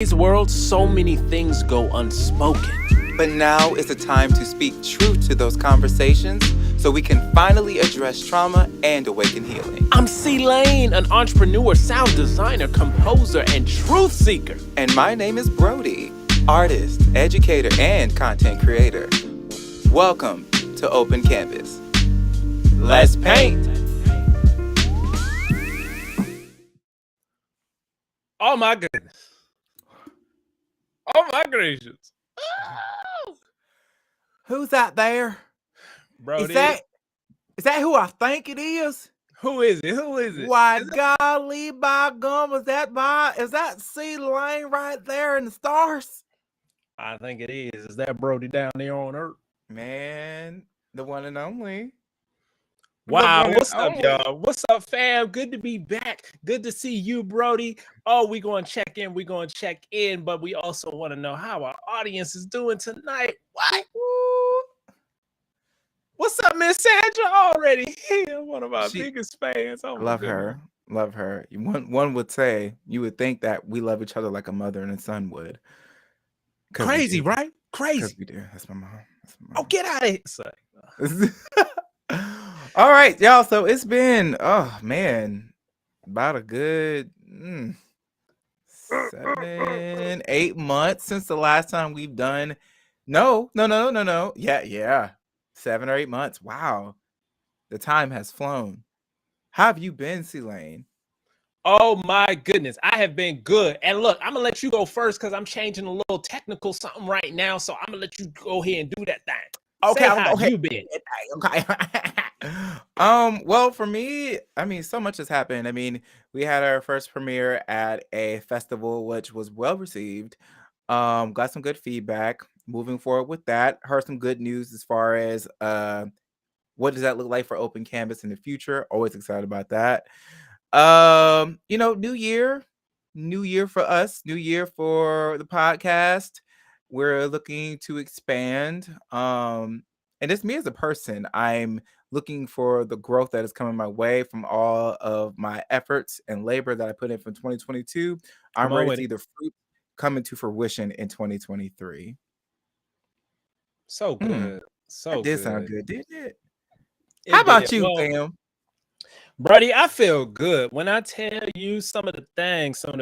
today's world, so many things go unspoken. But now is the time to speak truth to those conversations so we can finally address trauma and awaken healing. I'm C Lane, an entrepreneur, sound designer, composer, and truth seeker. And my name is Brody, artist, educator, and content creator. Welcome to Open Canvas. Let's paint. Oh my goodness. Oh my gracious. Oh. Who's that there? Brody. Is that who I think it is? Who is it? Who is it? Why, golly, by gum, is that C Lane right there in the stars? I think it is. Is that Brody down there on Earth? Man, the one and only. Wow, what's up, y'all? What's up, fam? Good to be back. Good to see you, Brody. Oh, we're going to check in. We're going to check in, but we also want to know how our audience is doing tonight. What? What's up, Miss Sandra? Already here, one of our biggest fans. Oh, love her. Love her. One would say, you would think that we love each other like a mother and a son would. Crazy, right? Crazy. Because we do. That's my mom. Oh, get out of here. All right, y'all. So it's been, oh man, about a good 7, 8 months since the last time we've done. No. Yeah. 7 or 8 months. Wow. The time has flown. How have you been, C Lane? Oh my goodness, I have been good. And look, I'm gonna let you go first because I'm changing a little technical something right now. So I'm gonna let you go ahead and do that thing. Okay, how you been? Okay. Well, for me, I mean, so much has happened. I mean, we had our first premiere at a festival, which was well received. Got some good feedback. Moving forward with that, heard some good news as far as what does that look like for Open Canvas in the future. Always excited about that. New year for us, new year for the podcast. We're looking to expand. And it's me as a person. I'm looking for the growth that is coming my way from all of my efforts and labor that I put in from 2022. I'm ready to see the fruit come into fruition in 2023. So good. That did sound good, didn't it? How about you, fam? Brody, I feel good. When I tell you some of the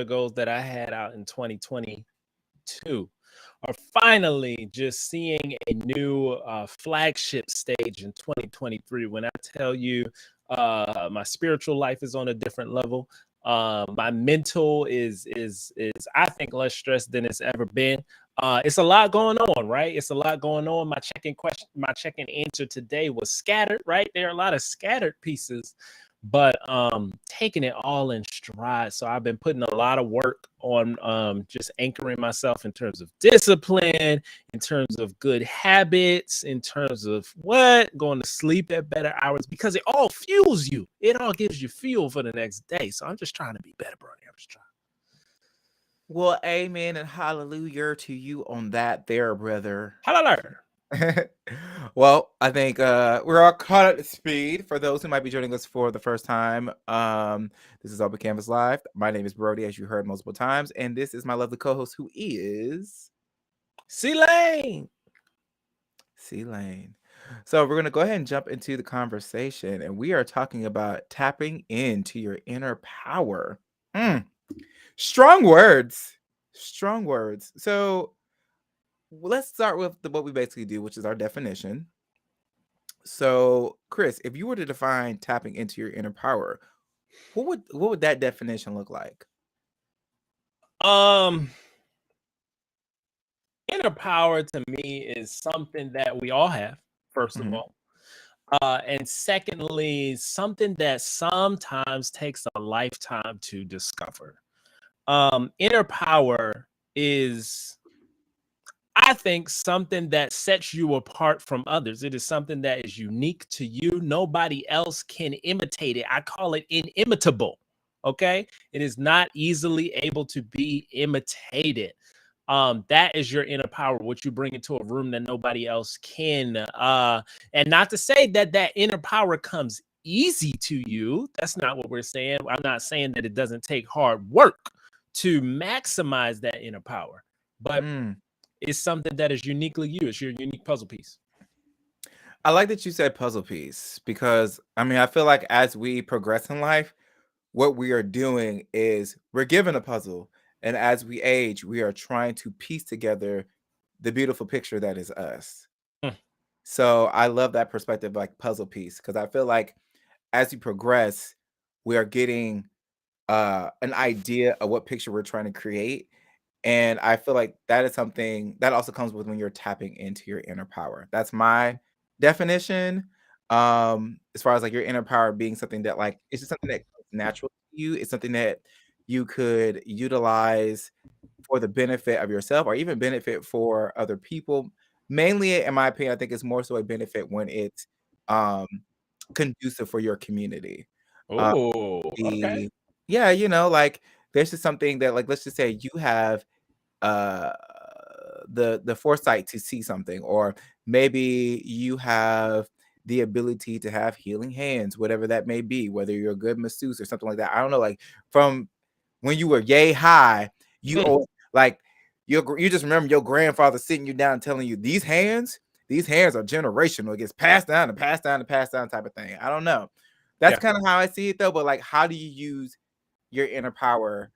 goals that I had out in 2022 are finally just seeing a new flagship stage in 2023. When I tell you my spiritual life is on a different level. My mental is I think less stressed than it's ever been. It's a lot going on, right? It's a lot going on. My check-in answer today was scattered, right? There are a lot of scattered pieces, but taking it all in stride. So I've been putting a lot of work on just anchoring myself in terms of discipline, in terms of good habits, in terms of going to sleep at better hours, because it all fuels you. It all gives you fuel for the next day. So I'm just trying to be better, Brody. I'm just trying. Well, amen and hallelujah to you on that there, brother. Hallelujah. Well, I think we're all caught up to speed. For those who might be joining us for the first time, this is Open Canvas Live. My name is Brody, as you heard multiple times, and this is my lovely co-host, who is C Lane. C Lane. So we're going to go ahead and jump into the conversation, and we are talking about tapping into your inner power. Strong words. So let's start with what we basically do, which is our definition. So, Chris, if you were to define tapping into your inner power, what would that definition look like? Inner power to me is something that we all have, first of all. And secondly, something that sometimes takes a lifetime to discover. Inner power is, I think, something that sets you apart from others. It is something that is unique to you. Nobody else can imitate it. I call it inimitable. Okay. It is not easily able to be imitated. That is your inner power, what you bring into a room that nobody else can. And not to say that inner power comes easy to you. That's not what we're saying. I'm not saying that it doesn't take hard work to maximize that inner power. But Mm. it's something that is uniquely you. It's your unique puzzle piece. I like that you said puzzle piece because I mean, I feel like as we progress in life, what we are doing is we're given a puzzle. And as we age, we are trying to piece together the beautiful picture that is us. Mm. So I love that perspective, like puzzle piece, because I feel like as we progress, we are getting an idea of what picture we're trying to create. And I feel like that is something that also comes with when you're tapping into your inner power. That's my definition. As far as like your inner power being something that like it's just something that comes natural to you. It's something that you could utilize for the benefit of yourself or even benefit for other people. Mainly, in my opinion, I think it's more so a benefit when it's um conducive for your community. Uh, Oh, okay. the yeah, you know, like there's just something that like let's just say you have uh the foresight to see something, or maybe you have the ability to have healing hands, whatever that may be, whether you're a good masseuse or something like that. I don't know, like from when you were yay high, you Mm. always like you just remember your grandfather sitting you down and telling you these hands are generational. It gets passed down and passed down and passed down type of thing. I don't know. That's Yeah. kind of how I see it though. But like, how do you use your inner power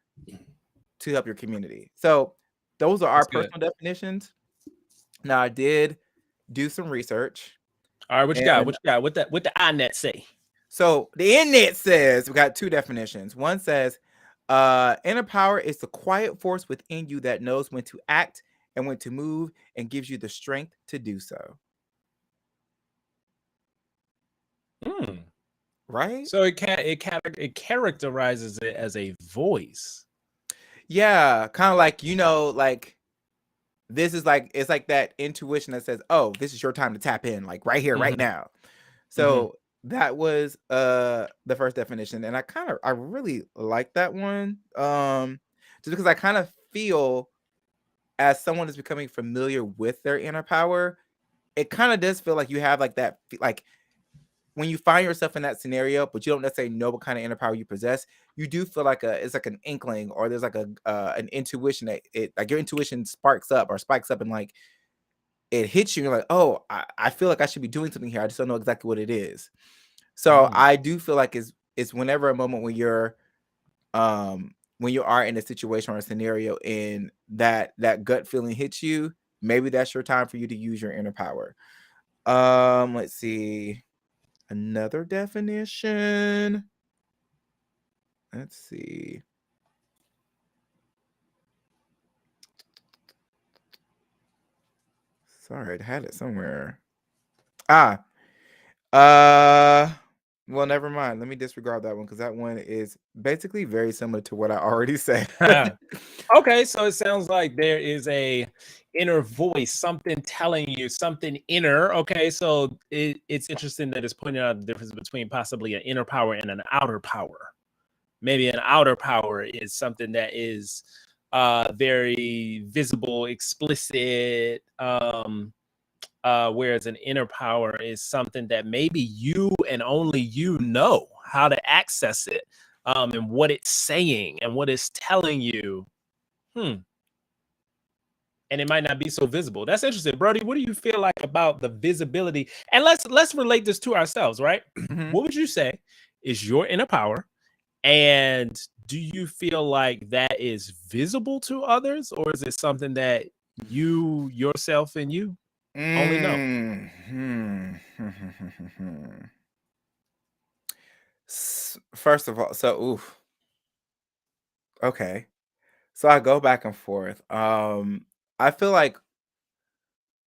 to help your community? So those are our That's good. personal definitions. Now I did do some research, All right, what you got? and What you got? What the INET say? so the internet says we got two definitions. One says inner power is the quiet force within you that knows when to act and when to move and gives you the strength to do so. Hmm. Right? So it characterizes it as a voice. Yeah, kind of like like this is like it's like that intuition that says, "Oh, this is your time to tap in, like right here, right Mhm, now." mhm. So that was the first definition, and I really like that one. Just because I kind of feel as someone is becoming familiar with their inner power, it kind of does feel like you have like that like when you find yourself in that scenario, but you don't necessarily know what kind of inner power you possess, you do feel like it's like an inkling, or there's like a an intuition that it like your intuition sparks up or spikes up, and like it hits you. And you're like, oh, I feel like I should be doing something here. I just don't know exactly what it is. So Mm. I do feel like it's whenever a moment when you are in a situation or a scenario and that gut feeling hits you, maybe that's your time for you to use your inner power. Let's see. Another definition. Let's see. Sorry, I had it somewhere. Ah, well, never mind. Let me disregard that one because that one is basically very similar to what I already said. Okay, so it sounds like there is a inner voice, something telling you something inner. Okay, so it's interesting that it's pointing out the difference between possibly an inner power and an outer power. Maybe an outer power is something that is very visible, explicit, whereas an inner power is something that maybe you and only you know how to access it, and what it's saying and what it's telling you. And it might not be so visible. That's interesting. Brody, what do you feel like about the visibility? And let's relate this to ourselves, right? Mhm. What would you say is your inner power? And do you feel like that is visible to others, or is it something that you yourself and you only know? First of all, so oof. Okay. So I go back and forth. I feel like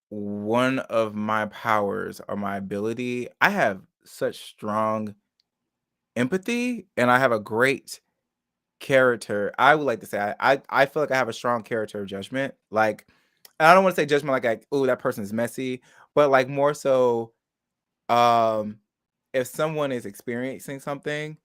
one of my powers or my ability, I have such strong empathy and I have a great character. I would like to say I feel like I have a strong character of judgment. Like I don't want to say judgment like oh that person is messy, but like more so um if someone is experiencing something,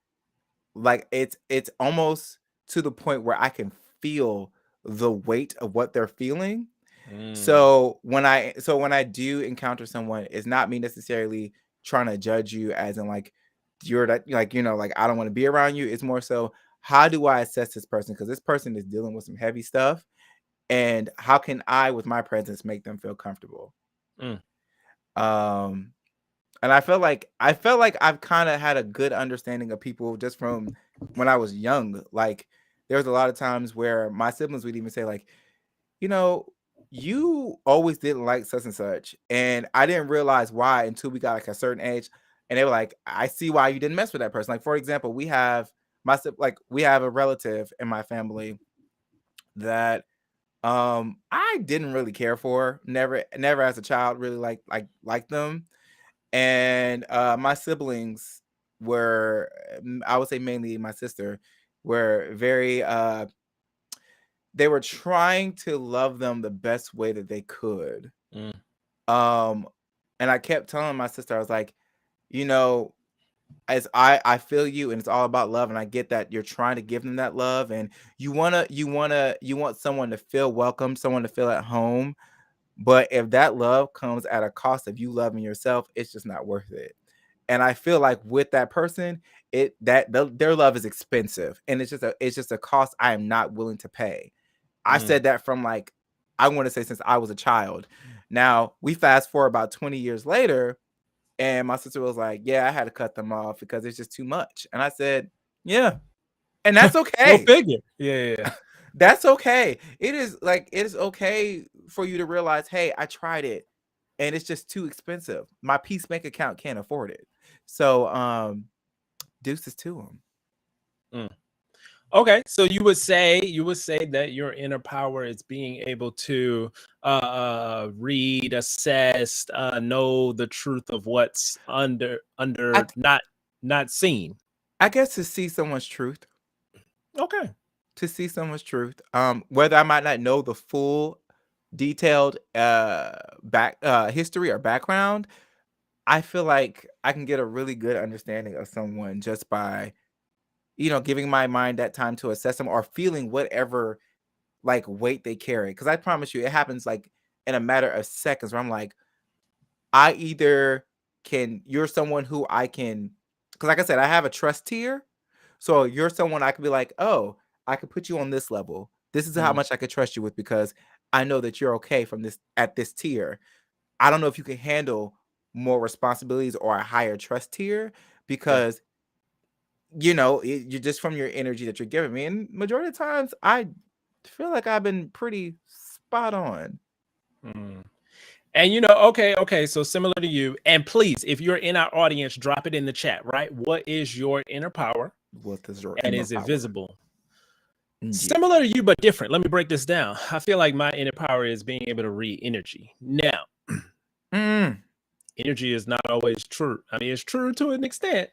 like it's almost to the point where I can feel the weight of what they're feeling. Mm, So when I do encounter someone, it's not me necessarily trying to judge you as in like you're that like like I don't want to be around you. It's more so how do I assess this person? Because this person is dealing with some heavy stuff. And how can I, with my presence, make them feel comfortable? Mm. And I felt like I've kind of had a good understanding of people just from when I was young. Like there was a lot of times where my siblings would even say like, you know, you always didn't like such and such, and I didn't realize why until we got like a certain age, and they were like, I see why you didn't mess with that person. Like for example, we have we have a relative in my family that I didn't really care for, never as a child really like them. And my siblings were, I would say mainly my sister, were very they were trying to love them the best way that they could. Mm. And I kept telling my sister, I was like, you know, as I feel you, and it's all about love, and I get that you're trying to give them that love, and you want someone to feel welcome, someone to feel at home. But if that love comes at a cost of you loving yourself, it's just not worth it. And I feel like with that person, their love is expensive, and it's just a cost I am not willing to pay. I said that from like, I want to say since I was a child. Now we fast forward about 20 years later, and my sister was like, yeah, I had to cut them off because it's just too much. And I said, yeah, and that's Go okay. figure. Yeah. That's okay. It is okay for you to realize, hey, I tried it and it's just too expensive. My Peace Bank account can't afford it. So deuces to them. Okay, so you would say that your inner power is being able to read, assess, know the truth of what's under not seen. I guess to see someone's truth. Okay. To see someone's truth. Whether I might not know the full detailed history or background, I feel like I can get a really good understanding of someone just by, giving my mind that time to assess them or feeling whatever like weight they carry. Because I promise you, it happens like in a matter of seconds where I'm like, you're someone who I can, because like I said, I have a trust tier. So you're someone I could be like, oh, I could put you on this level. This is how much I could trust you with because I know that you're okay at this tier. I don't know if you can handle more responsibilities or a higher trust tier because you're just from your energy that you're giving me. And majority of the times I feel like I've been pretty spot on. And okay, so similar to you, and please, if you're in our audience, drop it in the chat, right? What is your inner power? What is your and inner is it power? visible? Yeah. Similar to you, but different. Let me break this down. I feel like my inner power is being able to read energy. Now, energy is not always true. I mean, it's true to an extent.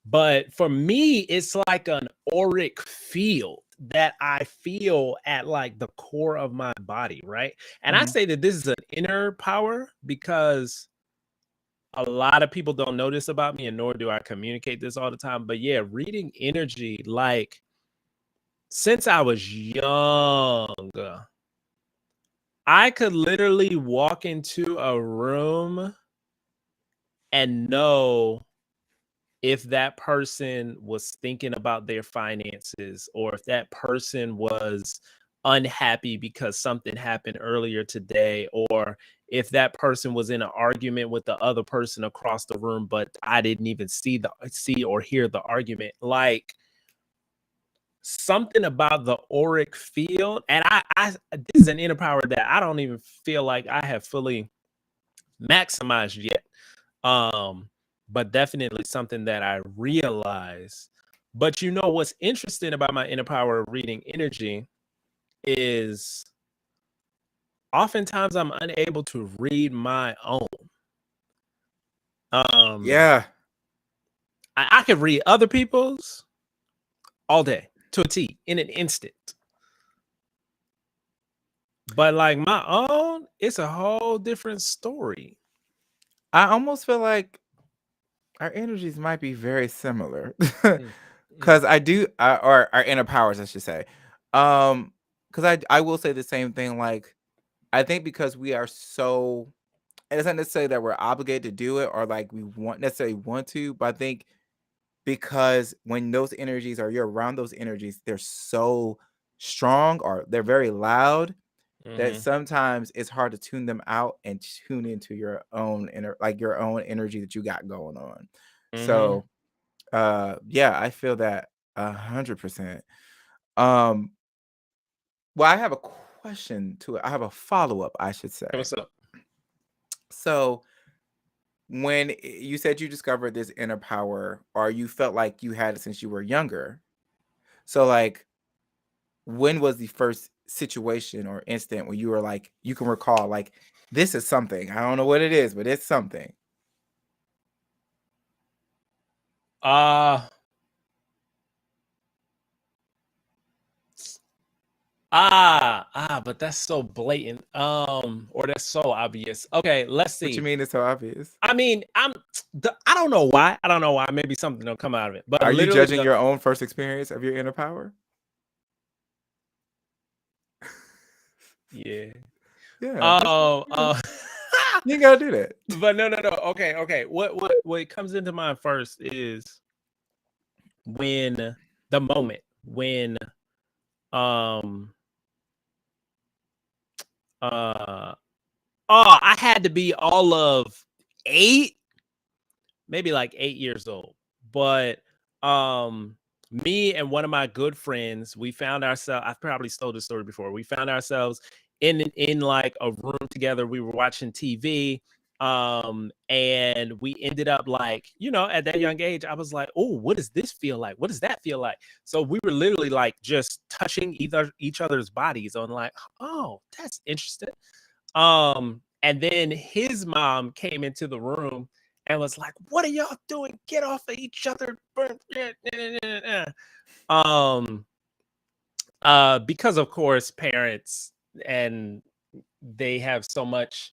But for me, it's like an auric field that I feel at like the core of my body, right? And I say that this is an inner power because a lot of people don't know this about me, and nor do I communicate this all the time. But yeah, reading energy, like since I was young, I could literally walk into a room and know if that person was thinking about their finances or if that person was unhappy because something happened earlier today, or if that person was in an argument with the other person across the room, but I didn't even see or hear the argument. Like something about the auric field, and I this is an inner power that I don't even feel like I have fully maximized yet. But definitely something that I realize. But what's interesting about my inner power of reading energy is oftentimes I'm unable to read my own. Yeah. I could read other people's all day to a T in an instant. But like my own, it's a whole different story. I almost feel like our energies might be very similar. Because or our inner powers, I should say. Because I will say the same thing. Like, I think because we are so, and it's not necessarily that we're obligated to do it or like we necessarily want to, but I think because when those energies are you're around those energies, they're so strong or they're very loud that Mhm. sometimes it's hard to tune them out and tune into your own inner like your own energy that you got going on. Mhm. So yeah, I feel that 100%. Um well, I have a question to it. I have a follow-up, I should say. Hey, what's up? So when you said you discovered this inner power or you felt like you had it since you were younger. So like when was the first situation or instant when you were like you can recall like this is something. I don't know what it is, but it's something. Uh but that's so blatant. Or that's so obvious. Okay, let's What you see. mean it's so obvious? I mean, I don't know why. I don't know why. Maybe something will come out of it. But Are you literally judging your own first experience of your inner power? yeah. Yeah. Oh, You ain't gotta do that. but no. Okay. What comes into mind first is when the moment when um uh I had to be all of 8, maybe like 8 years old. But me and one of my good friends, we found ourselves, I've probably told this story before. We found ourselves in like a room together. We were watching TV. And we ended up like, at that young age, I was like, oh, what does this feel like? What does that feel like? So we were literally like just touching each other's bodies on like, oh, that's interesting. And then his mom came into the room and was like, "What are y'all doing? Get off of each other!" Um, because of course, parents and they have so much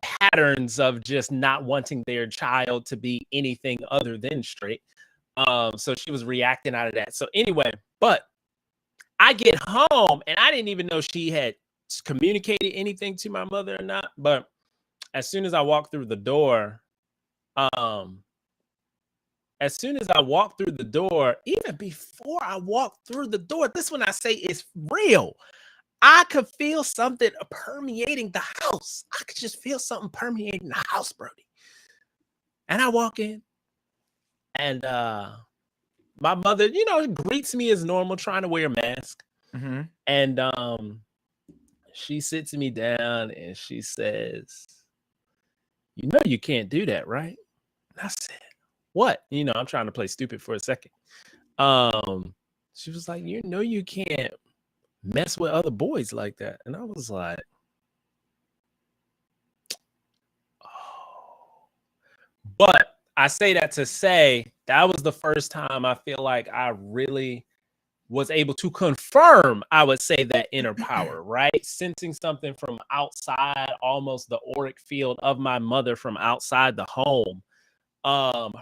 patterns of just not wanting their child to be anything other than straight. So she was reacting out of that. So anyway, but I get home and I didn't even know she had communicated anything to my mother or not. But as soon as I walked through the door, um, as soon as I walked through the door, even before I walked through the door, this one I say is real. I could feel something permeating the house. I could just feel something permeating the house, Brody. And I walk in, and my mother, greets me as normal, trying to wear a mask. Mm-hmm. And she sits me down and she says, "You know you can't do that, right?" And I said, "What?" I'm trying to play stupid for a second. She was like, "You know you can't mess with other boys like that." And I was like, "Oh." But I say that to say that was the first time I feel like I really was able to confirm, I would say, that inner power, right? Sensing something from outside, almost the auric field of my mother from outside the home.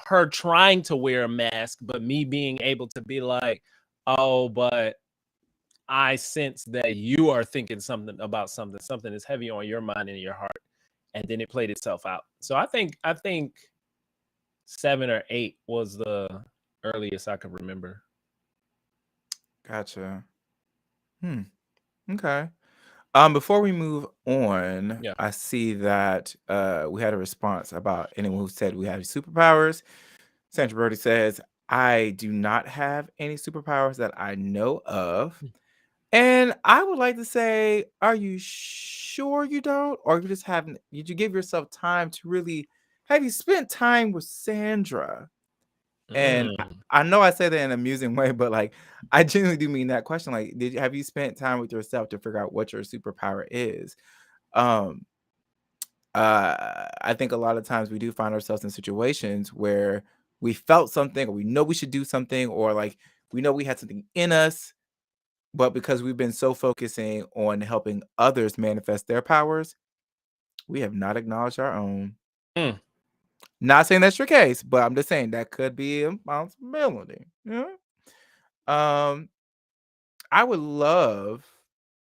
Her trying to wear a mask, but me being able to be like, oh, but I sense that you are thinking something about something is heavy on your mind and your heart. And then it played itself out. So I think 7 or 8 was the earliest I could remember. Gotcha. Okay. Before we move on, Yeah. I see that we had a response about anyone who said we have superpowers. Sandra Brody says, I do not have any superpowers that I know of. And I would like to say, are you sure you don't? Or you just haven't, did you give yourself time to really, have you spent time with Sandra? And Mm. I know I say that in an amusing way, but like I genuinely do mean that question. Like, have you spent time with yourself to figure out what your superpower is? Um, I think a lot of times we do find ourselves in situations where we felt something, or we know we should do something, or like we know we had something in us, but because we've been so focusing on helping others manifest their powers, we have not acknowledged our own. Mm. Not saying that's your case, but I'm just saying that could be a possibility. Yeah. Um, I would love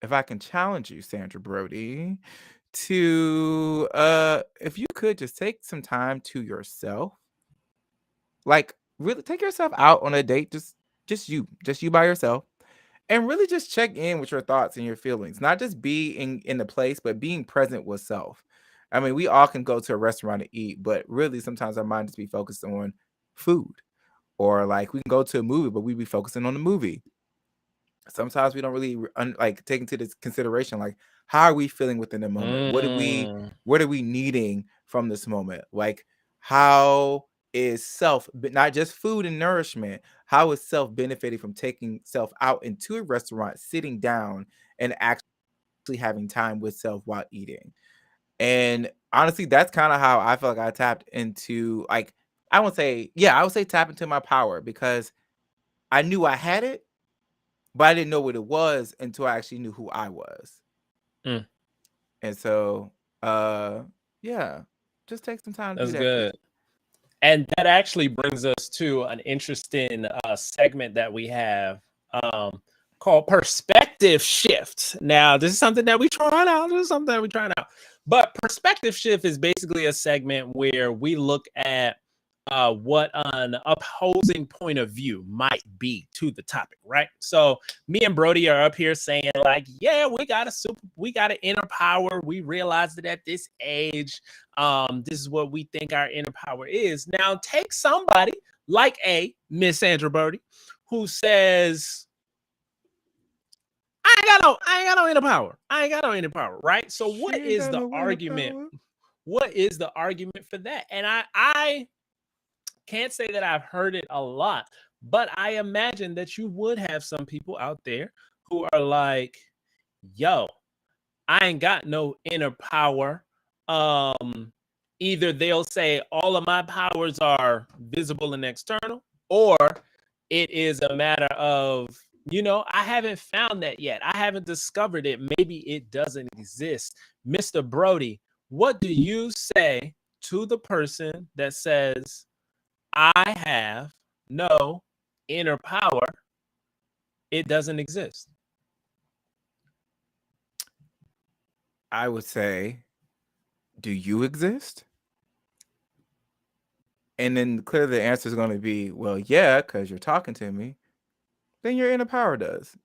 if I can challenge you, Sandra Brody, to if you could just take some time to yourself Like, really take yourself out on a date, just you by yourself, and really just check in with your thoughts and your feelings. Not just being in the place, but being present with self. I mean, we all can go to a restaurant to eat, but really sometimes our mind just be focused on food. Or like we can go to a movie, but we be focusing on the movie. Sometimes we don't really like take into this consideration, like how are we feeling within the moment? Mm. What are we needing from this moment? Like how is self, but not just food and nourishment, how is self benefiting from taking self out into a restaurant, sitting down and actually having time with self while eating? And honestly, that's kind of how I feel like I tapped into, like, I would say, yeah, I would say tap into my power, because I knew I had it, but I didn't know what it was until I actually knew who I was. Mm. And so, uh, yeah, just take some time to do That's that, good. people. And that actually brings us to an interesting segment that we have called Perspective Shift. Now, this is something that we trying out. This is something that we trying out. But Perspective Shift is basically a segment where we look at what an opposing point of view might be to the topic, right? So me and Brody are up here saying like, yeah, we got an inner power. We realized it at this age. This is what we think our inner power is. Now take somebody like Miss Sandra Brody, who says, I ain't got no inner power. I ain't got no inner power, right? So She what ain't is got the no winning argument? power. What is the argument for that? And I can't say that I've heard it a lot, but I imagine that you would have some people out there who are like, yo, I ain't got no inner power. Either they'll say all of my powers are visible and external, or it is a matter of, I haven't found that yet. I haven't discovered it. Maybe it doesn't exist. Mr. Brody, what do you say to the person that says, I have no inner power? It doesn't exist. I would say, do you exist? And then clearly the answer is going to be, well, yeah, because you're talking to me. Then your inner power does.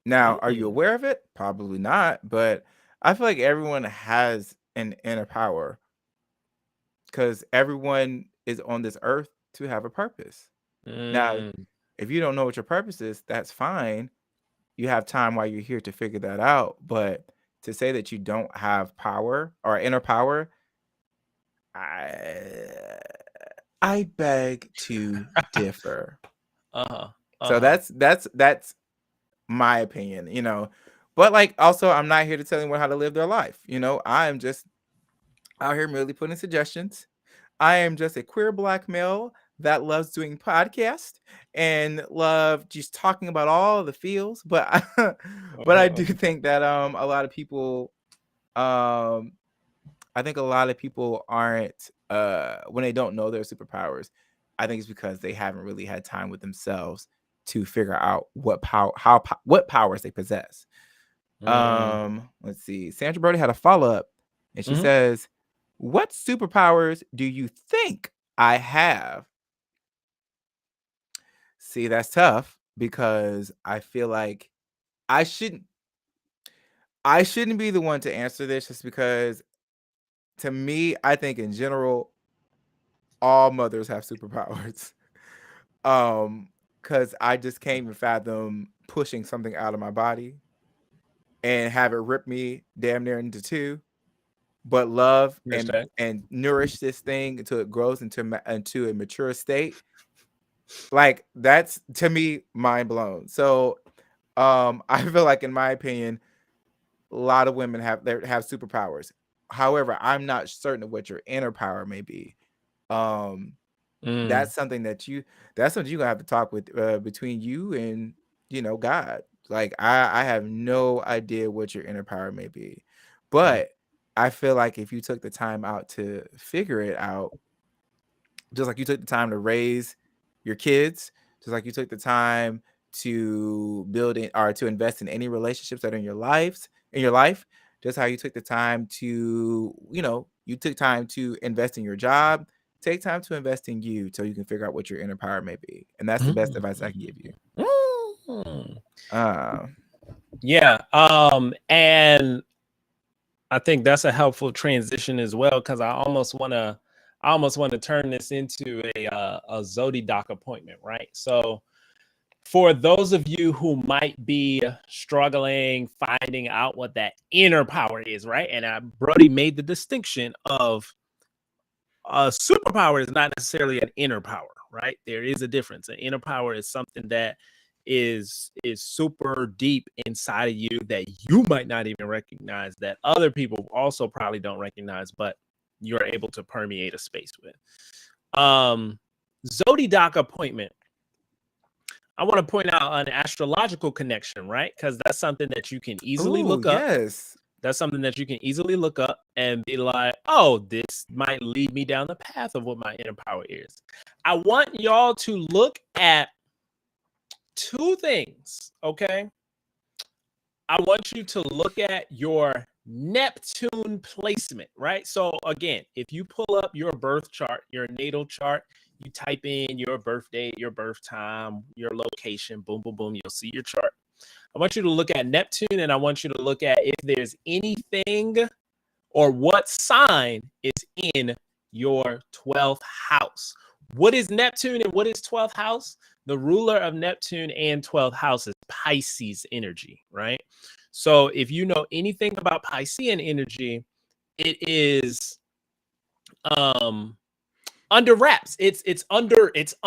Now, are you Mm. aware of it? Probably not, but I feel like everyone has an inner power, because everyone is on this earth to have a purpose. Now, Mm. if you don't know what your purpose is, that's fine. You have time while you're here to figure that out. But to say that you don't have power or inner power, I beg to differ. Uh-huh. So Uh-huh. that's my opinion. But like also, I'm not here to tell anyone how to live their life. I am just out here merely putting suggestions. I am just a queer Black male that loves doing podcasts and love just talking about all the feels. But but I do think that a lot of people, I think a lot of people aren't, when they don't know their superpowers, I think it's because they haven't really had time with themselves to figure out what powers they possess. Let's see. Sandra Brody had a follow-up, and she Mhm. says, "What superpowers do you think I have?" See, that's tough, because I feel like I shouldn't I shouldn't be the one to answer this, just because to me, I think in general, all mothers have superpowers. Because I just can't even fathom pushing something out of my body and have it rip me damn near into two. But love and Understand? nourish this thing until it grows into a mature state. Like, that's, to me, mind blown. So, I feel like, in my opinion, a lot of women have superpowers. However, I'm not certain of what your inner power may be. Um, Mm. that's something that's something you're gonna have to talk with, between you and God. Like, I have no idea what your inner power may be, but I feel like if you took the time out to figure it out, just like you took the time to raise your kids, just like you took the time to build in or to invest in any relationships that are in your life, just how you took the time to, you took time to invest in your job, take time to invest in you so you can figure out what your inner power may be. And that's the best advice I can give you. Mm. Yeah. And I think that's a helpful transition as well, because I almost want to turn this into a Zodiac appointment, right? So for those of you who might be struggling finding out what that inner power is, right? And Brody made the distinction of a superpower is not necessarily an inner power, right? There is a difference. An inner power is something that is super deep inside of you that you might not even recognize, that other people also probably don't recognize, but you're able to permeate a space with. Zodiac appointment. I want to point out an astrological connection, right? Because that's something that you can easily look up. Yes. That's something that you can easily look up and be like, oh, this might lead me down the path of what my inner power is. I want y'all to look at two things, okay? I want you to look at your Neptune placement, right? So again, if you pull up your birth chart, your natal chart, you type in your birth date, your birth time, your location, boom, boom, boom, you'll see your chart. I want you to look at Neptune, and I want you to look at if there's anything or what sign is in your 12th house. What is Neptune and what is 12th house? The ruler of Neptune and 12th house is Pisces energy, right? So if you know anything about Piscean energy, it is under wraps. It's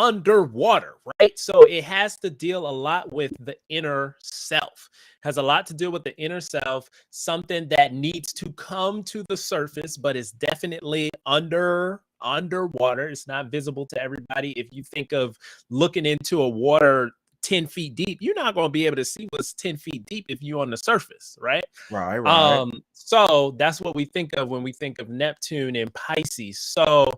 underwater, right? So it has to deal a lot with the inner self. Has a lot to do with the inner self, something that needs to come to the surface, but is definitely underwater. It's not visible to everybody. If you think of looking into a water 10 feet deep, you're not going to be able to see what's 10 feet deep if you're on the surface, right? Right. So that's what we think of when we think of Neptune and Pisces. So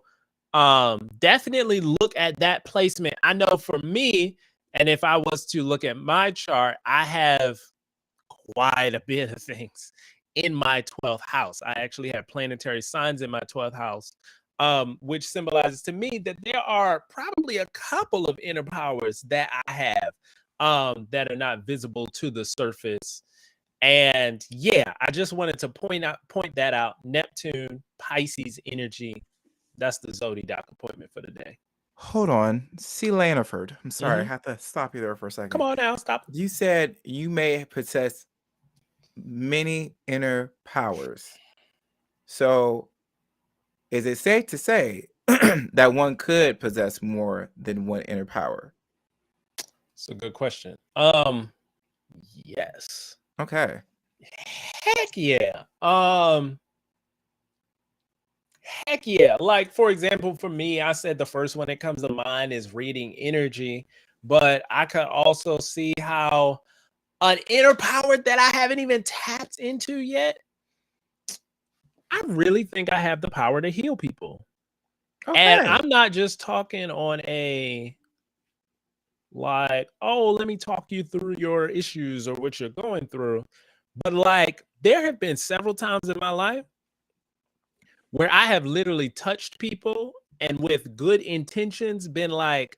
definitely look at that placement. I know for me, and if I was to look at my chart, I have quite a bit of things in my 12th house. I actually have planetary signs in my 12th house, which symbolizes to me that there are probably a couple of inner powers that I have that are not visible to the surface. And yeah, I just wanted to point that out. Neptune, Pisces energy. That's the Zodiac appointment for the day. Hold on. C. Laniford. I'm sorry. I have to stop you there for a second. Come on now, stop. You said you may possess many inner powers. So is it safe to say that one could possess more than one inner power? It's a good question. Yes. Okay. Heck yeah. Heck yeah. Like, for example, for me, I said the first one that comes to mind is reading energy, but I could also see how an inner power that I haven't even tapped into yet, I really think I have the power to heal people. Okay. And I'm not just talking on a like, oh, let me talk you through your issues or what you're going through. But like, there have been several times in my life where I have literally touched people and with good intentions been like,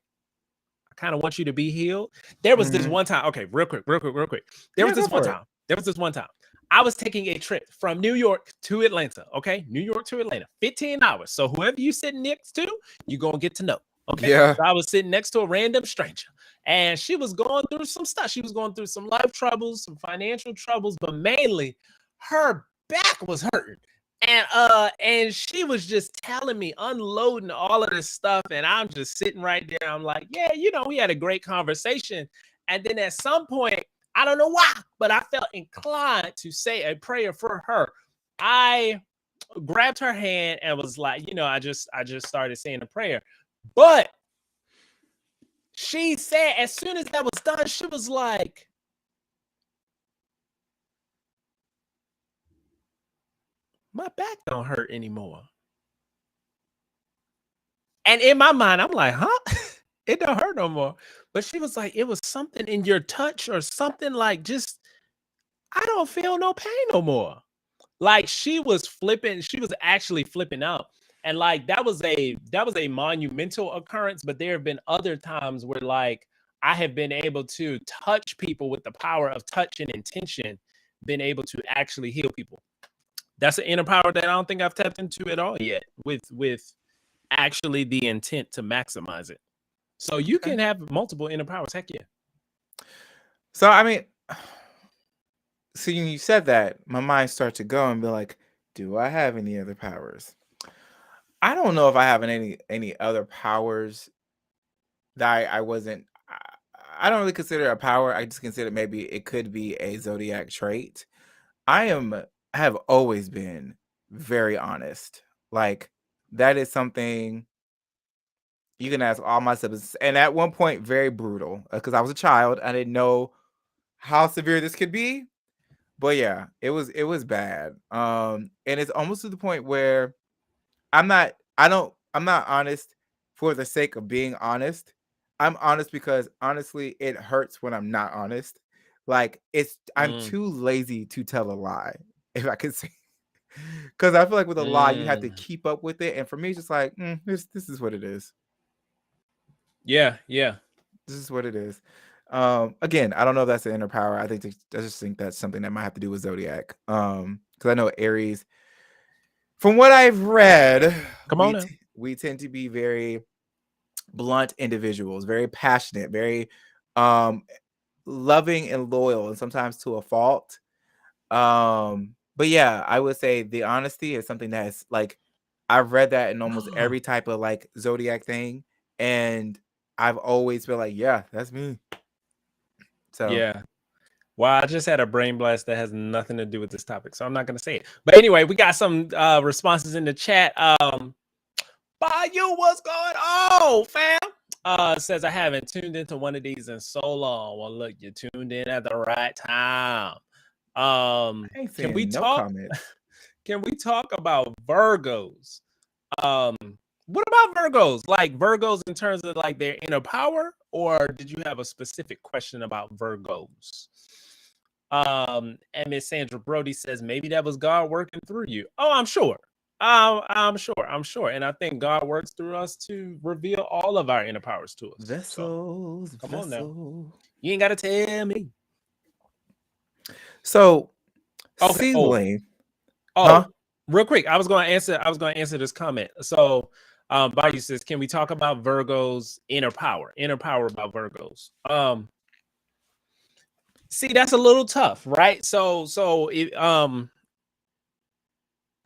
I kind of want you to be healed. There was this one time. Okay, real quick. There was this one time. I was taking a trip from New York to Atlanta. Okay, New York to Atlanta, 15 hours. So whoever you sitting next to, you're going to get to know. Okay. Yeah. So I was sitting next to a random stranger and she was going through some stuff. She was going through some life troubles, some financial troubles, but mainly her back was hurting. And she was just telling me, unloading all of this stuff. And I'm just sitting right there. I'm like, yeah, we had a great conversation. And then at some point, I don't know why, but I felt inclined to say a prayer for her. I grabbed her hand and was like, I just started saying a prayer. But she said, as soon as that was done, she was like, my back don't hurt anymore. And in my mind, I'm like, huh? It don't hurt no more. But she was like, it was something in your touch or something like just, I don't feel no pain no more. Like she was actually flipping out. And like that was a monumental occurrence, but there have been other times where like I have been able to touch people with the power of touch and intention, been able to actually heal people. That's an inner power that I don't think I've tapped into at all yet, with actually the intent to maximize it. So you Okay. can have multiple inner powers. Heck yeah. So I mean, see, when you said that, my mind started to go and be like, do I have any other powers? I don't know if I have any other powers that I wasn't. I don't really consider it a power. I just consider maybe it could be a zodiac trait. I have always been very honest. Like that is something you can ask all my siblings. And at one point, very brutal because I was a child. I didn't know how severe this could be. But yeah, it was bad. And it's almost to the point where I'm not honest for the sake of being honest. I'm honest because honestly, it hurts when I'm not honest. Like I'm Mm, too lazy to tell a lie, if I could say. Because I feel like with a lie, you have to mm. keep up with it. And for me, it's just like, this is what it is. Yeah, yeah. This is what it is. Again, I don't know if that's the inner power. I just think that's something that might have to do with zodiac. Because I know Aries, from what I've read, Come on now. we tend to be very blunt individuals, very passionate, very um loving and loyal, and sometimes to a fault. But yeah, I would say the honesty is something that's like I've read that in almost every type of like zodiac thing, and I've always been like, yeah, that's me. So Yeah. Well, I just had a brain blast that has nothing to do with this topic, so I'm not gonna say it. But anyway, we got some responses in the chat. Bayou, what's going on, fam? Says I haven't tuned into one of these in so long. Well, look, you tuned in at the right time. I ain't Can we saying no talk? comments. Can we talk about Virgos? What about Virgos? Like Virgos in terms of like their inner power, or did you have a specific question about Virgos? And Miss Sandra Brody says maybe that was God working through you. Oh, I'm sure. I'm sure. And I think God works through us to reveal all of our inner powers to us. So come on now. You ain't gotta tell me. So Okay. Lane. Oh, real quick. I was gonna answer this comment. So Bayou says, can we talk about Virgo's inner power? Inner power about Virgos. See, that's a little tough, right? So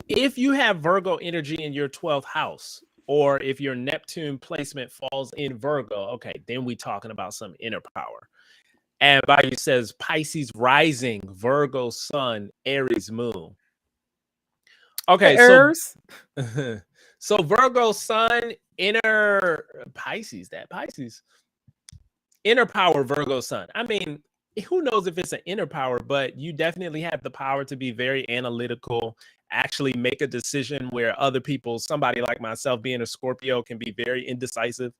if you have Virgo energy in your 12th house, or if your Neptune placement falls in Virgo, okay, then we talking about some inner power. And Bayou says Pisces rising, Virgo sun, Aries moon. Okay, so Virgo sun, inner Pisces, inner power, Virgo sun. I mean, who knows if it's an inner power, but you definitely have the power to be very analytical, actually make a decision where other people, somebody like myself being a Scorpio, can be very indecisive.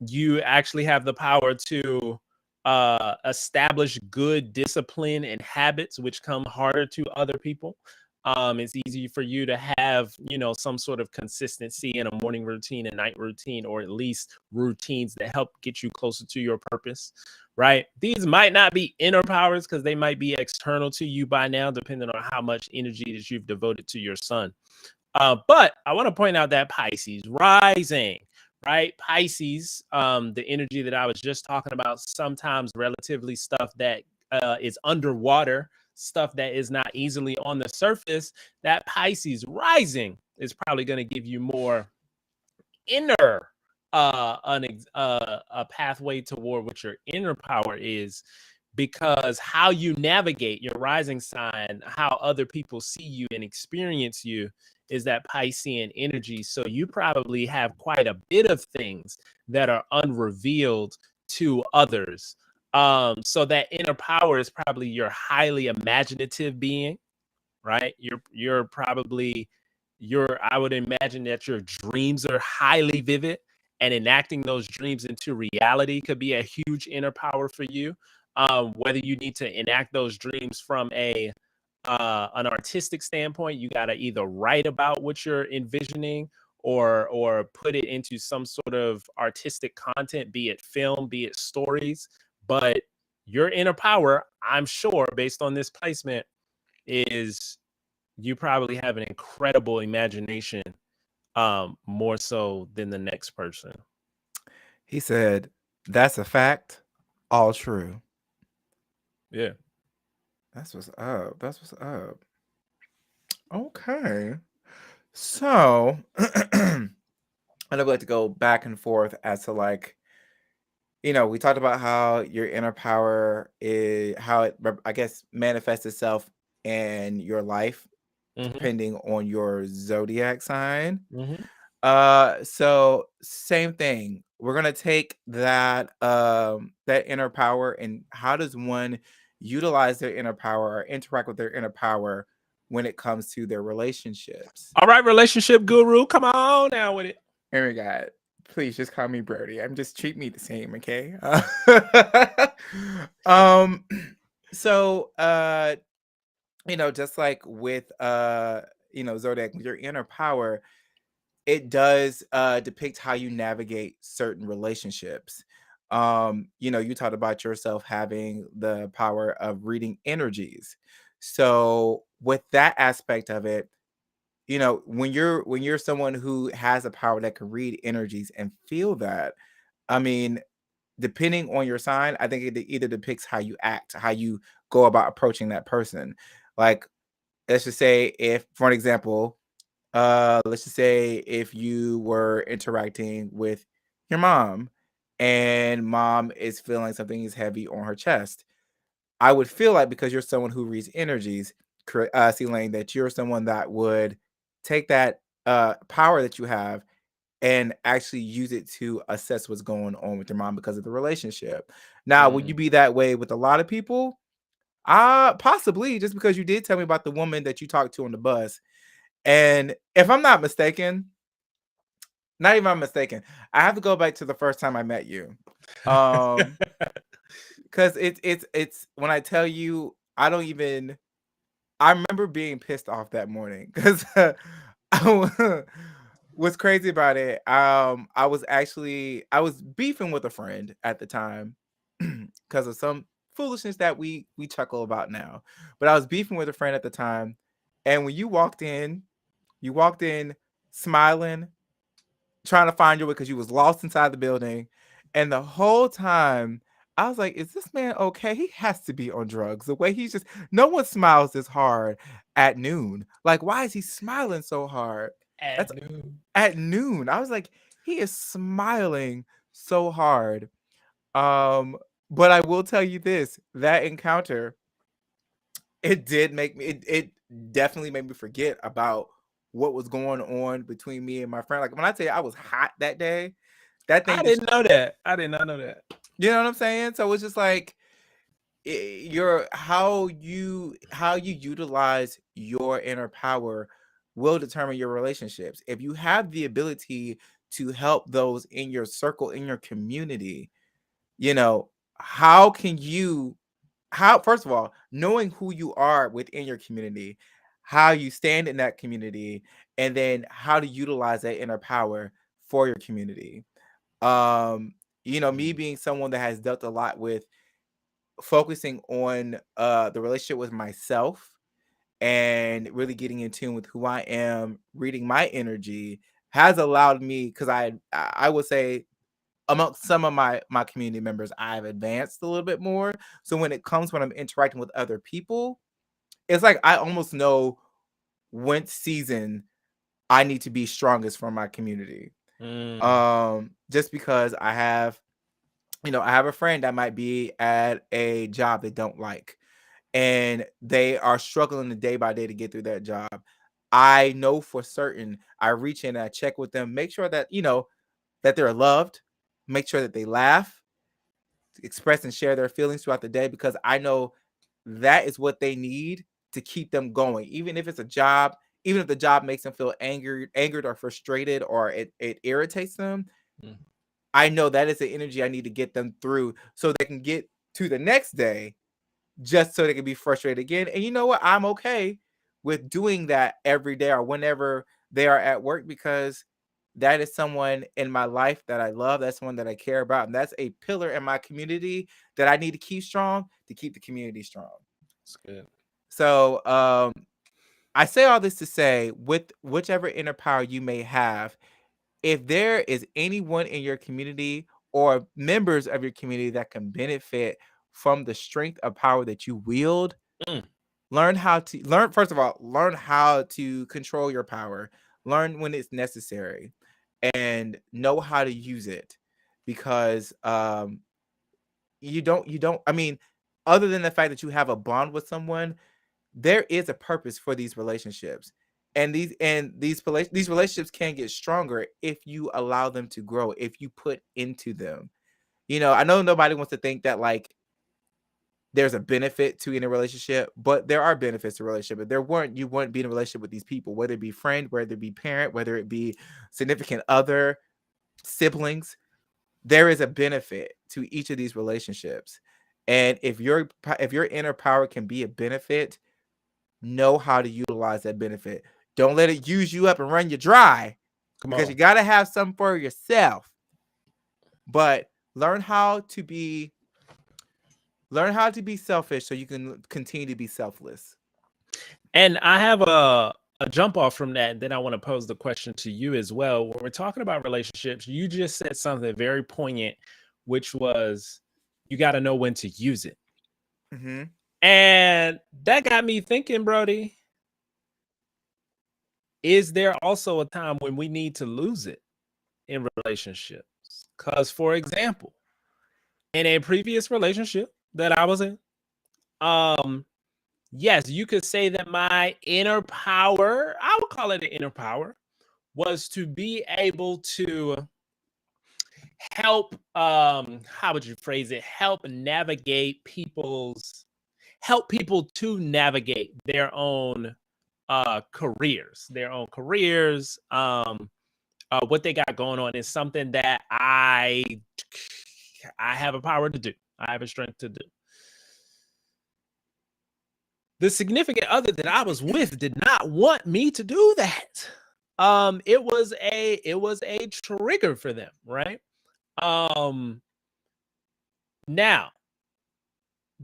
You actually have the power to establish good discipline and habits, which come harder to other people. It's easy for you to have, some sort of consistency in a morning routine, a night routine, or at least routines that help get you closer to your purpose, right? These might not be inner powers because they might be external to you by now, depending on how much energy that you've devoted to your sun. But I want to point out that Pisces rising, right? Pisces, the energy that I was just talking about, sometimes relatively stuff that is underwater, stuff that is not easily on the surface. That Pisces rising is probably going to give you more inner a pathway toward what your inner power is, because how you navigate your rising sign, how other people see you and experience you, is that Piscean energy. So you probably have quite a bit of things that are unrevealed to others. So that inner power is probably your highly imaginative being, right? You're probably I would imagine that your dreams are highly vivid, and enacting those dreams into reality could be a huge inner power for you. Whether you need to enact those dreams from a an artistic standpoint, you got to either write about what you're envisioning or put it into some sort of artistic content, be it film, be it stories. But your inner power, I'm sure, based on this placement, is you probably have an incredible imagination, more so than the next person. He said, "That's a fact. All true." Yeah. That's what's up. That's what's up. Okay. So, and I'd like to go back and forth as to like, we talked about how your inner power is how it, I guess, manifests itself in your life, Mhm. depending on your zodiac sign. Mhm. So same thing. We're gonna take that that inner power, and how does one utilize their inner power or interact with their inner power when it comes to their relationships? All right, relationship guru, come on now with it. Oh my God. Please just call me Brody. I'm just treat me the same, okay? um so just like with Zodiac, with your inner power, it does depict how you navigate certain relationships. You talked about yourself having the power of reading energies. So with that aspect of it, when you're someone who has a power that can read energies and feel that, I mean, depending on your sign, I think it either depicts how you act, how you go about approaching that person. Like, let's just say, if, for an example, let's just say if you were interacting with your mom and mom is feeling something is heavy on her chest, I would feel like, because you're someone who reads energies, Lane, that you're someone that would take that power that you have and actually use it to assess what's going on with your mom because of the relationship. Now, would you be that way with a lot of people? Possibly, just because you did tell me about the woman that you talked to on the bus. And if I'm not mistaken, not even I'm mistaken, I have to go back to the first time I met you. Because it's when I tell you, I remember being pissed off that morning because what's crazy about it, I was beefing with a friend at the time because of some foolishness that we chuckle about now. But I was beefing with a friend at the time, and when you walked in smiling, trying to find your way because you was lost inside the building, and the whole time I was like, "Is this man okay? He has to be on drugs." The way he's just, no one smiles this hard at noon. Like, why is he smiling so hard? That's at noon. I was like, he is smiling so hard. But I will tell you this: that encounter, it did make me. It definitely made me forget about what was going on between me and my friend. Like, when I tell you I was hot that day, that thing I just, didn't know that. I did not know that. you know what I'm saying? So it's just like, how you utilize your inner power will determine your relationships. If you have the ability to help those in your circle, in your community, how can you, how first of all, knowing who you are within your community, how you stand in that community, and then how to utilize that inner power for your community. Me being someone that has dealt a lot with focusing on the relationship with myself and really getting in tune with who I am, reading my energy, has allowed me, because I would say, amongst some of my community members, I've advanced a little bit more. So when I'm interacting with other people, it's like I almost know when season I need to be strongest for my community. Just because I have a friend that might be at a job they don't like, and they are struggling the day by day to get through that job. I know for certain, I reach in and I check with them, make sure that, that they're loved, make sure that they laugh, express and share their feelings throughout the day, because I know that is what they need to keep them going. Even if it's a job, even if the job makes them feel angered or frustrated, or it irritates them, I know that is the energy I need to get them through so they can get to the next day just so they can be frustrated again. And you know what? I'm okay with doing that every day or whenever they are at work, because that is someone in my life that I love. That's someone that I care about. And that's a pillar in my community that I need to keep strong to keep the community strong. That's good. So I say all this to say, with whichever inner power you may have, if there is anyone in your community or members of your community that can benefit from the strength of power that you wield, learn how to control your power, learn when it's necessary, and know how to use it. Because you don't, I mean, other than the fact that you have a bond with someone, there is a purpose for these relationships. And these relationships can get stronger if you allow them to grow, if you put into them. I know nobody wants to think that like there's a benefit to in a relationship, but there are benefits to a relationship. If there weren't, you wouldn't be in a relationship with these people, whether it be friend, whether it be parent, whether it be significant other, siblings. There is a benefit to each of these relationships. And if your inner power can be a benefit, know how to utilize that benefit. Don't let it use you up and run you dry, because you got to have some for yourself. But learn how to be selfish so you can continue to be selfless. And I have a jump off from that, and then I want to pose the question to you as well. When we're talking about relationships, you just said something very poignant, which was you got to know when to use it. Mm-hmm. And that got me thinking, Brody, is there also a time when we need to lose it in relationships? Because, for example, in a previous relationship that I was in, yes, you could say that my inner power, I would call it an inner power, was to be able to help, how would you phrase it? Help people to navigate their own careers, what they got going on is something that I have a power to do. I have a strength to do. The significant other that I was with did not want me to do that. It was a trigger for them, right? Now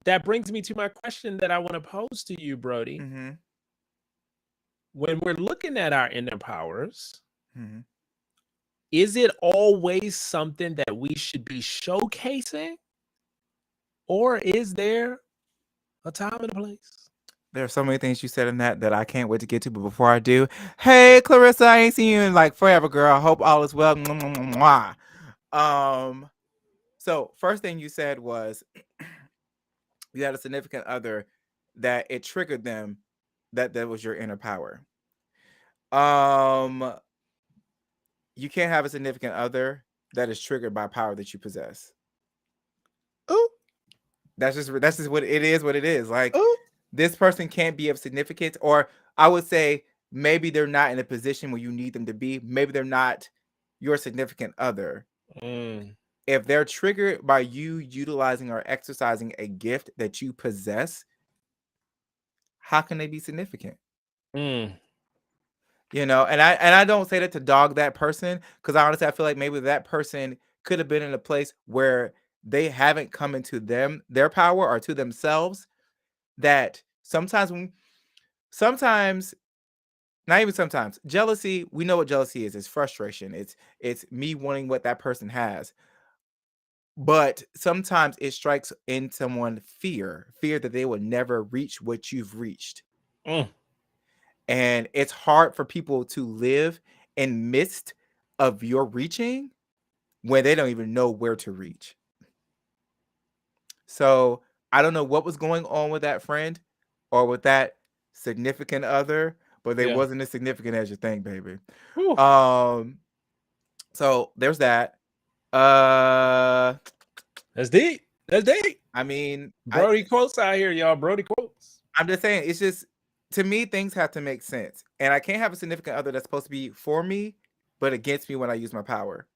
that brings me to my question that I want to pose to you, Brody. Mm-hmm. When we're looking at our inner powers, Mm-hmm. is it always something that we should be showcasing? Or is there a time and a place? There are so many things you said in that I can't wait to get to. But before I do, hey, Clarissa, I ain't seen you in like forever, girl. I hope all is well. Mwah, mwah. So first thing you said was you had a significant other that it triggered them, that was your inner power. You can't have a significant other that is triggered by power that you possess. Oh, that's just what it is. What it is like. oh. This person can't be of significance, or I would say maybe they're not in a position where you need them to be. Maybe they're not your significant other. If they're triggered by you utilizing or exercising a gift that you possess, how can they be significant? And I don't say that to dog that person, because honestly I feel like maybe that person could have been in a place where they haven't come into their power or to themselves. That sometimes not even sometimes, jealousy, we know what jealousy is. It's frustration. It's me wanting what that person has. But sometimes it strikes in someone fear that they will never reach what you've reached. And it's hard for people to live in midst of your reaching when they don't even know where to reach. So I don't know what was going on with that friend or with that significant other, but they wasn't as significant as you think, baby. So there's that. That's deep. I mean, Brody quotes out here, y'all. Brody quotes. I'm just saying, it's just, to me, things have to make sense. And I can't have a significant other that's supposed to be for me, but against me when I use my power.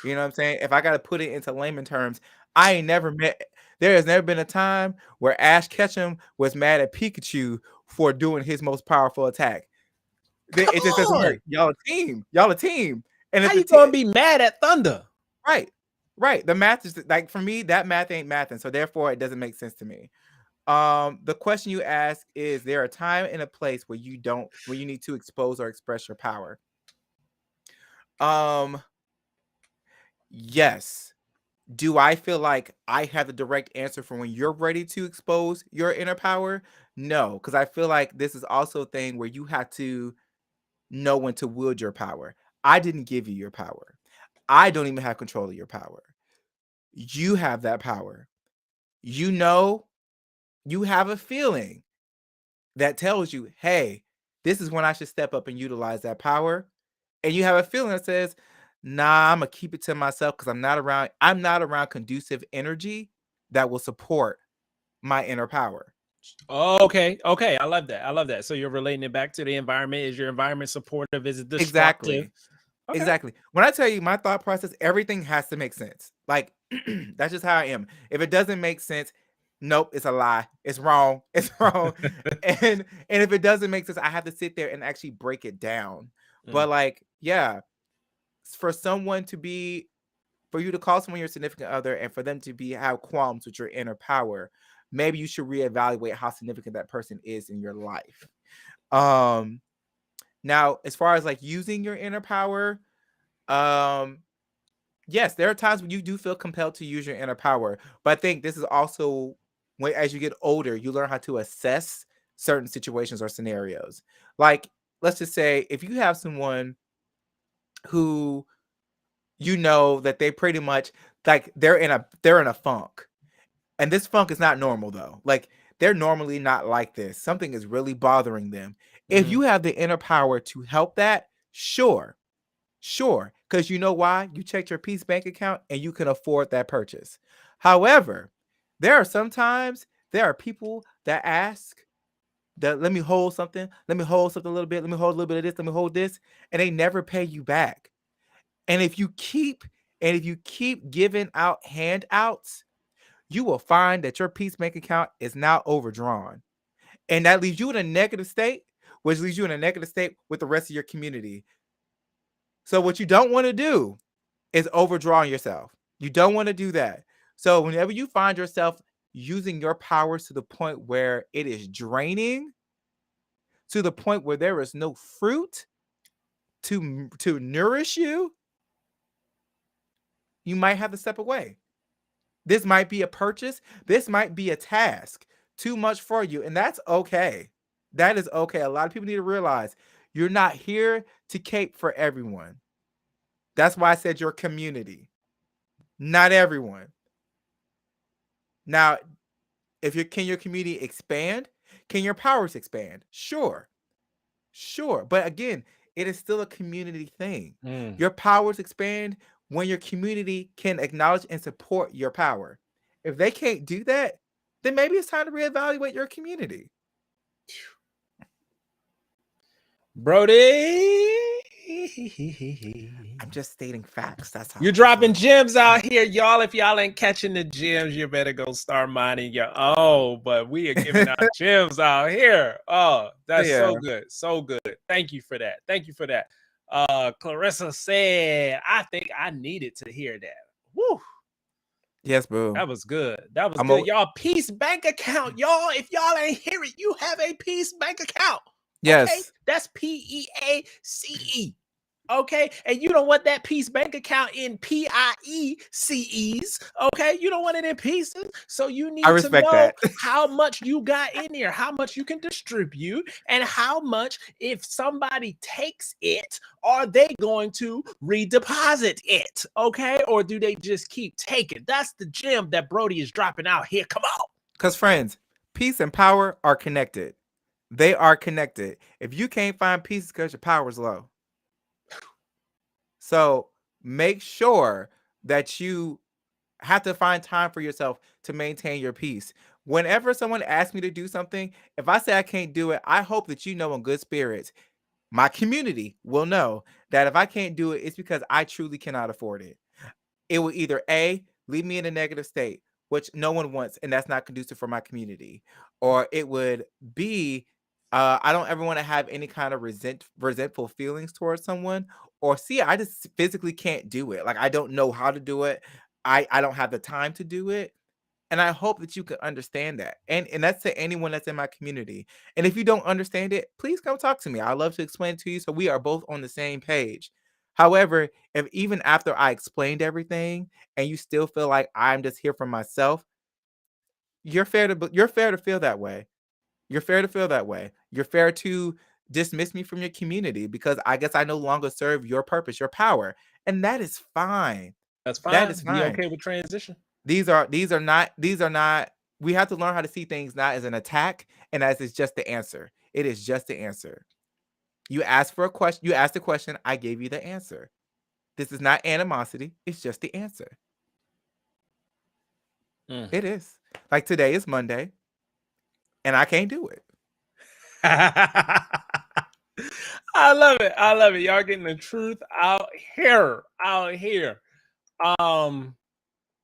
You know what I'm saying? If I got to put it into layman terms, I ain't never met There has never been a time where Ash Ketchum was mad at Pikachu for doing his most powerful attack. Come It just doesn't on. work. Y'all a team. Y'all a team. And How if the you gonna be mad at Thunder? right. The math is like, for me, that math ain't mathing. So therefore it doesn't make sense to me. The question you ask is, there a time and a place where you need to expose or express your power? Yes. Do I feel like I have the direct answer for when you're ready to expose your inner power? No, because I feel like this is also a thing where you have to know when to wield your power. I didn't give you your power. I don't even have control of your power. You have that power. You know, you have a feeling that tells you, hey, this is when I should step up and utilize that power. And you have a feeling that says, nah, I'm gonna keep it to myself because I'm not around conducive energy that will support my inner power. Okay. I love that. So you're relating it back to the environment. Is your environment supportive? Is it destructive? Exactly. When I tell you my thought process, everything has to make sense. Like, that's just how I am. If it doesn't make sense, nope, it's a lie. It's wrong. It's wrong. and if it doesn't make sense, I have to sit there and actually break it down. But like, yeah, for you to call someone your significant other and for them to have qualms with your inner power, maybe you should reevaluate how significant that person is in your life. Now, as far as like using your inner power, yes, there are times when you do feel compelled to use your inner power, but I think this is also when, as you get older, you learn how to assess certain situations or scenarios. Like, let's just say if you have someone who you know that they pretty much like they're in a funk, and this funk is not normal though. Like, they're normally not like this. Something is really bothering them. If you have the inner power to help that, sure, because you know why? You checked your Peace bank account and you can afford that purchase. However, there are people that ask that, let me hold something a little bit, let me hold a little bit of this, let me hold this, and they never pay you back. And if you keep giving out handouts, you will find that your Peace bank account is now overdrawn. And that leaves you in a negative state, which leaves you in a negative state with the rest of your community. So what you don't want to do is overdraw yourself. You don't want to do that. So whenever you find yourself using your powers to the point where it is draining, to the point where there is no fruit to nourish you, you might have to step away. This might be a purchase. This might be a task. Too much for you. And that's okay. That is okay. A lot of people need to realize you're not here to cape for everyone. That's why I said your community. Not everyone. Now, can your community expand? Can your powers expand? Sure. But again, it is still a community thing. Your powers expand when your community can acknowledge and support your power. If they can't do that, then maybe it's time to reevaluate your community. Brody. I'm just stating facts. That's how You're dropping gems out here, y'all. If y'all ain't catching the gems, you better go start mining your own. But we are giving out gems out here. Oh, that's so good. So good. Thank you for that. Clarissa said, I think I needed to hear that. Woo. Yes, boo. That was good. Good. Y'all, Peace bank account. Y'all, if y'all ain't hear it, you have a Peace bank account. Yes. Okay? That's PEACE. Okay, and you don't want that Peace bank account in PIECEs. Okay, you don't want it in pieces. So you need to know how much you got in there, how much you can distribute, and how much, if somebody takes it, are they going to redeposit it? Okay, or do they just keep taking? That's the gem that Brody is dropping out here. Come on. Because friends, peace and power are connected. They are connected. If you can't find peace because your power is low. So make sure that you have to find time for yourself to maintain your peace. Whenever someone asks me to do something, if I say I can't do it, I hope that you know in good spirits, my community will know that if I can't do it, it's because I truly cannot afford it. It will either A, leave me in a negative state, which no one wants, and that's not conducive for my community. Or it would be, I don't ever want to have any kind of resentful feelings towards someone. Or C, I just physically can't do it. Like, I don't know how to do it. I don't have the time to do it. And I hope that you can understand that. And that's to anyone that's in my community. And if you don't understand it, please come talk to me. I'd love to explain it to you so we are both on the same page. However, if even after I explained everything and you still feel like I'm just here for myself, you're fair to feel that way. You're fair to feel that way. You're fair to dismiss me from your community because I guess I no longer serve your purpose, your power. And that is fine. That's That fine. is Be fine. okay with transition. These are not we have to learn how to see things not as an attack and as it's just the answer. It is just the answer. You asked for a question, you asked a question, I gave you the answer. This is not animosity, it's just the answer. It is. Like today is Monday and I can't do it. I love it. I love it. Y'all getting the truth out here. Out here.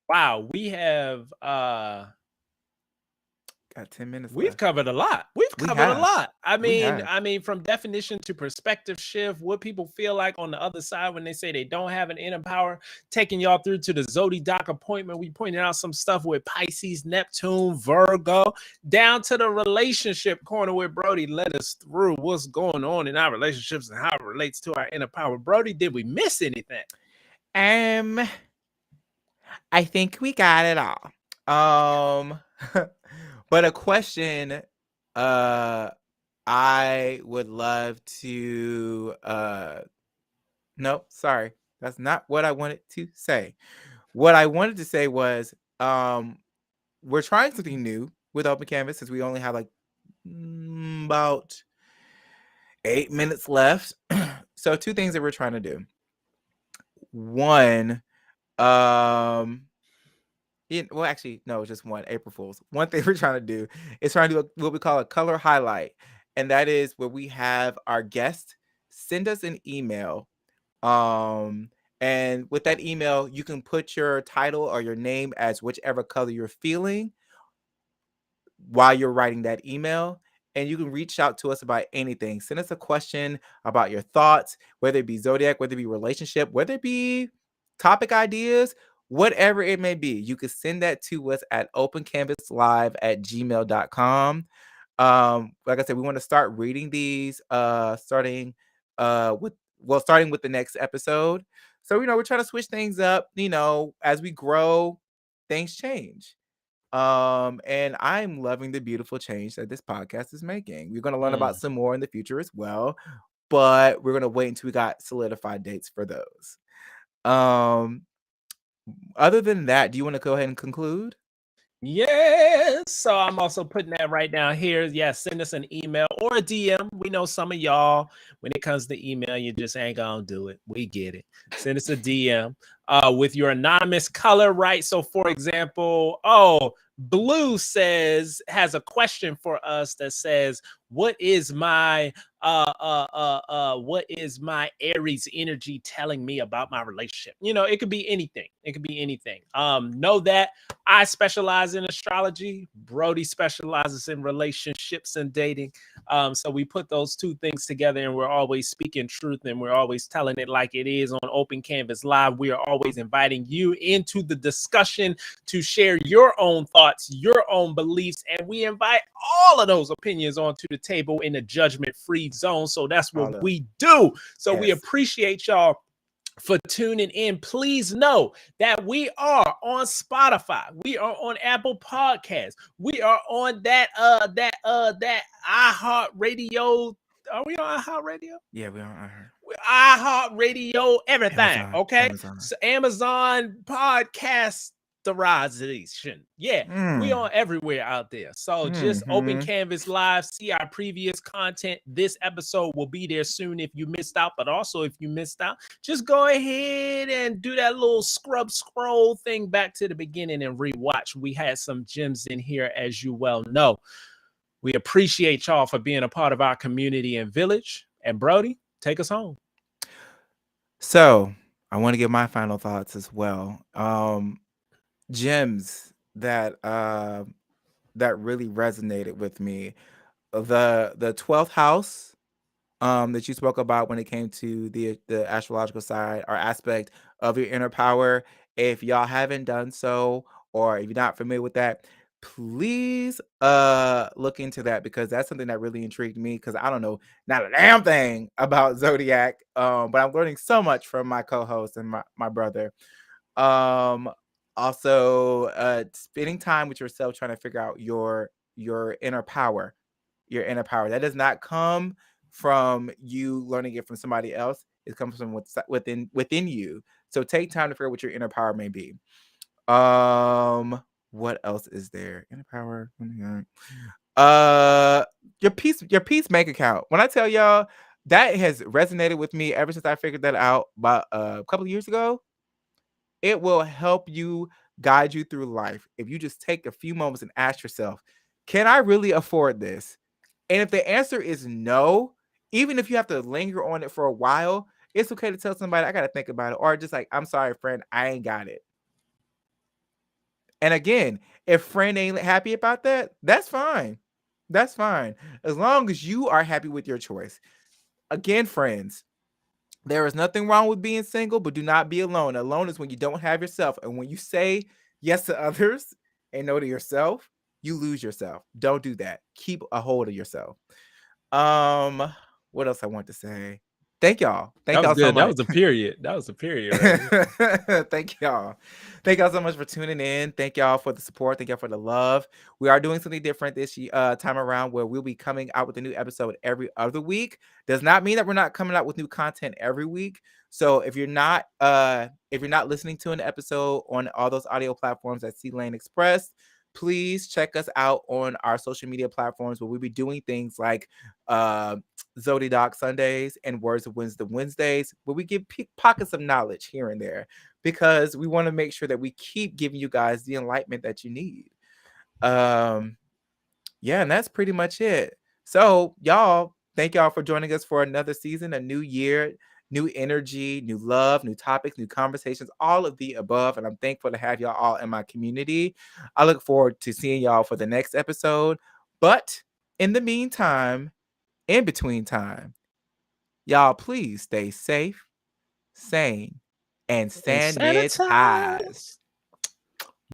Wow, we have Got 10 minutes we've left. covered a lot. We've We covered a have. lot. I We mean, have. from definition to perspective shift, what people feel like on the other side when they say they don't have an inner power, taking y'all through to the Zodiac appointment. We pointed out some stuff with Pisces, Neptune, Virgo, down to the relationship corner with Brody. Let us through what's going on in our relationships and how it relates to our inner power. Brody, did we miss anything? I think we got it all. But a question I would love to no, sorry. That's not what I wanted to say. What I wanted to say was we're trying something new with Open Canvas since we only have like about 8 minutes left. So two things that we're trying to do. One, well, actually, no, it's just one. April Fools. One thing we're trying to do is trying to do what we call a color highlight, and that is where we have our guest send us an email, and with that email, you can put your title or your name as whichever color you're feeling while you're writing that email. And you can reach out to us about anything. Send us a question about your thoughts, whether it be zodiac, whether it be relationship, whether it be topic ideas, whatever it may be. You can send that to us at opencanvaslive@gmail.com. Like I said, we want to start reading these starting with the next episode. So, we're trying to switch things up. As we grow, things change. And I'm loving the beautiful change that this podcast is making. We're going to learn about some more in the future as well, but we're going to wait until we got solidified dates for those. Other than that, do you want to go ahead and conclude? Yes. So I'm also putting that right down here. Yes, send us an email or a DM. We know some of y'all, when it comes to email, you just ain't gonna do it. We get it. Send us a DM with your anonymous color, right? So for example, Blue has a question for us that says, what is my Aries energy telling me about my relationship? It could be anything. Know that I specialize in astrology. Brody specializes in relationships and dating. So we put those two things together, and we're always speaking truth, and we're always telling it like it is on Open Canvas Live. We are always inviting you into the discussion to share your own thoughts, your own beliefs, and we invite all of those opinions onto the table in a judgment-free zone. So that's what we do. So we appreciate y'all for tuning in. Please know that we are on Spotify, we are on Apple Podcasts, we are on that iHeartRadio. Are we on iHeartRadio? Yeah, we are. iHeartRadio, everything. Amazon, okay, Amazon. So Amazon podcast. Yeah, we on everywhere out there. So just Open Canvas Live, see our previous content. This episode will be there soon if you missed out, but also if you missed out, just go ahead and do that little scroll thing back to the beginning and rewatch. We had some gems in here, as you well know. We appreciate y'all for being a part of our community and village. And Brody, take us home. So I want to give my final thoughts as well. Gems, that that really resonated with me. The 12th house that you spoke about when it came to the astrological side or aspect of your inner power. If y'all haven't done so, or if you're not familiar with that, please look into that, because that's something that really intrigued me, because I don't know not a damn thing about zodiac, but I'm learning so much from my co-host and my brother. um Also, spending time with yourself, trying to figure out your inner power. Your inner power, that does not come from you learning it from somebody else. It comes from within you. So take time to figure out what your inner power may be. What else is there? Inner power. Your peace bank account. When I tell y'all, that has resonated with me ever since I figured that out about a couple of years ago. It will help you guide you through life if you just take a few moments and ask yourself, can I really afford this? And if the answer is no, even if you have to linger on it for a while, it's okay to tell somebody, I got to think about it. Or just like, I'm sorry, friend, I ain't got it. And again, if friend ain't happy about that, that's fine. That's fine. As long as you are happy with your choice. Again, friends, there is nothing wrong with being single, but do not be alone. Alone is when you don't have yourself. And when you say yes to others and no to yourself, you lose yourself. Don't do that. Keep a hold of yourself. What else I want to say? Thank y'all. Thank That was y'all so good. That much. was a period. That was a period. Right? Thank y'all. Thank y'all so much for tuning in. Thank y'all for the support. Thank y'all for the love. We are doing something different this time around, where we'll be coming out with a new episode every other week. Does not mean that we're not coming out with new content every week. So if you're not listening to an episode on all those audio platforms at C Lane Express, please check us out on our social media platforms, where we'll be doing things like Zodiac Sundays and Words of Wisdom Wednesdays, where we give pockets of knowledge here and there, because we want to make sure that we keep giving you guys the enlightenment that you need. Yeah, and that's pretty much it. So y'all, thank y'all for joining us for another season, a new year, new energy, new love, new topics, new conversations, all of the above. And I'm thankful to have y'all all in my community. I look forward to seeing y'all for the next episode. But in the meantime, in between time, y'all please stay safe, sane, and And sanitized. sanitize.